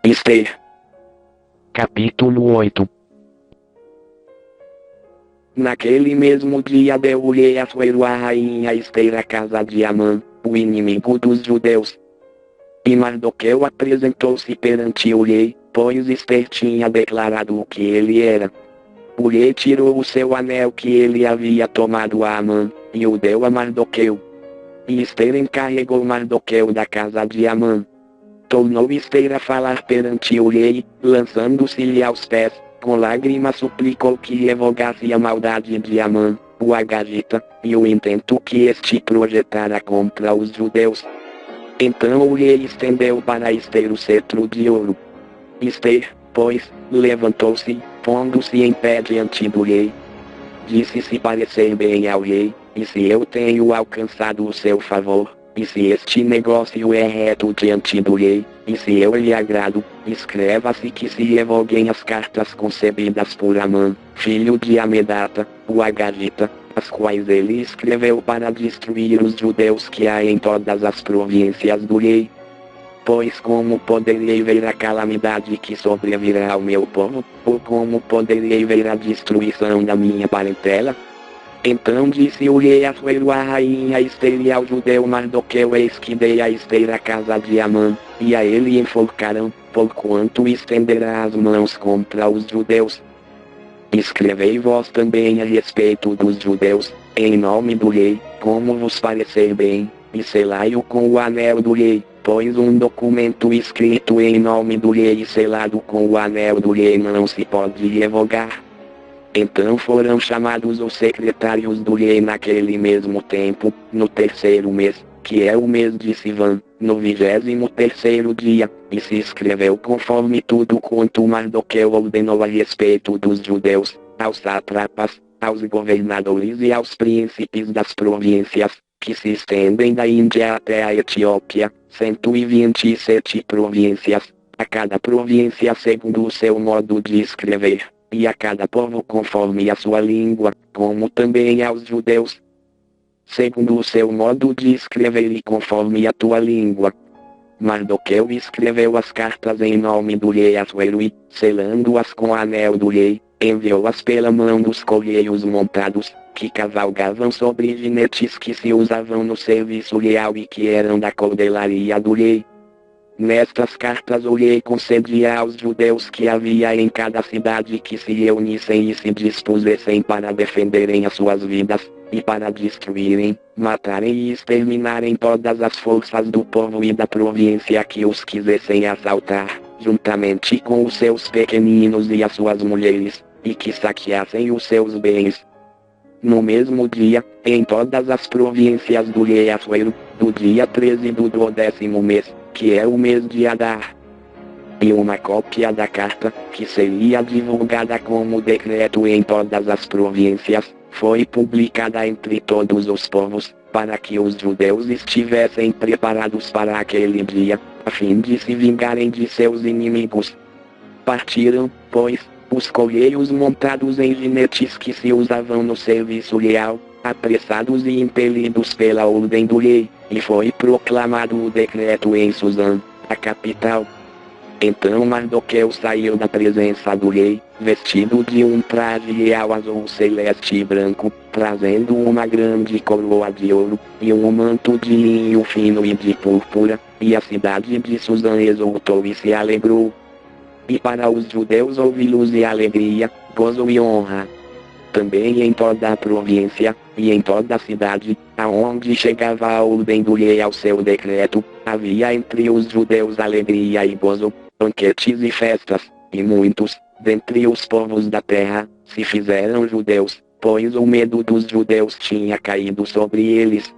Esther. Capítulo 8. Naquele mesmo dia deu-lhe Assuero a rainha Esther a casa de Amã, o inimigo dos judeus. E Mardoqueu apresentou-se perante o rei, pois Esther tinha declarado o que ele era. O rei tirou o seu anel que ele havia tomado a Amã, e o deu a Mardoqueu. E Esther encarregou Mardoqueu da casa de Amã. Tornou Esther a falar perante o rei, lançando-se-lhe aos pés, com lágrimas suplicou que revogasse a maldade de Amã, o Agagita, e o intento que este projetara contra os judeus. Então o rei estendeu para Esther o cetro de ouro. Esther, pois, levantou-se, pondo-se em pé diante do rei. Disse se parecer bem ao rei, e se eu tenho alcançado o seu favor, e se este negócio é reto diante do rei, e se eu lhe agrado, escreva-se que se revoguem as cartas concebidas por Amã, filho de Amedata, o Agagita, as quais ele escreveu para destruir os judeus que há em todas as províncias do rei. Pois como poderei ver a calamidade que sobrevirá ao meu povo, ou como poderei ver a destruição da minha parentela? Então disse o rei Assuero à rainha Esther e ao judeu Mardoqueu: eis que dei a Esther a casa de Amã, e a ele enforcaram, porquanto estenderá as mãos contra os judeus. Escrevei vós também a respeito dos judeus, em nome do rei, como vos parecer bem, e selai-o com o anel do rei, pois um documento escrito em nome do rei e selado com o anel do rei não se pode revogar. Então foram chamados os secretários do rei naquele mesmo tempo, no terceiro mês, que é o mês de Sivan, no 23º dia, e se escreveu conforme tudo quanto Mardoqueu ordenou a respeito dos judeus, aos sátrapas, aos governadores e aos príncipes das províncias, que se estendem da Índia até a Etiópia, 127 províncias, a cada província segundo o seu modo de escrever, e a cada povo conforme a sua língua, como também aos judeus, segundo o seu modo de escrever e conforme a tua língua. Mardoqueu escreveu as cartas em nome do rei Assuero e, selando-as com o anel do rei, enviou-as pela mão dos correios montados, que cavalgavam sobre jinetes que se usavam no serviço real e que eram da cordelaria do rei. Nestas cartas o rei concedia aos judeus que havia em cada cidade que se reunissem e se dispusessem para defenderem as suas vidas, e para destruírem, matarem e exterminarem todas as forças do povo e da província que os quisessem assaltar, juntamente com os seus pequeninos e as suas mulheres, e que saqueassem os seus bens. No mesmo dia, em todas as províncias do rei Assuero, do dia 13 do 12º mês, que é o mês de Adar. E uma cópia da carta, que seria divulgada como decreto em todas as províncias, foi publicada entre todos os povos, para que os judeus estivessem preparados para aquele dia, a fim de se vingarem de seus inimigos. Partiram, pois, os correios montados em jinetes que se usavam no serviço real, apressados e impelidos pela ordem do rei, e foi proclamado o decreto em Suzã, a capital. Então Mardoqueu saiu da presença do rei, vestido de um traje real azul celeste e branco, trazendo uma grande coroa de ouro, e um manto de linho fino e de púrpura, e a cidade de Suzã exultou e se alegrou. E para os judeus houve luz e alegria, gozo e honra. Também em toda a província, e em toda a cidade, aonde chegava a ordem do rei ao seu decreto, havia entre os judeus alegria e gozo, banquetes e festas, e muitos, dentre os povos da terra, se fizeram judeus, pois o medo dos judeus tinha caído sobre eles.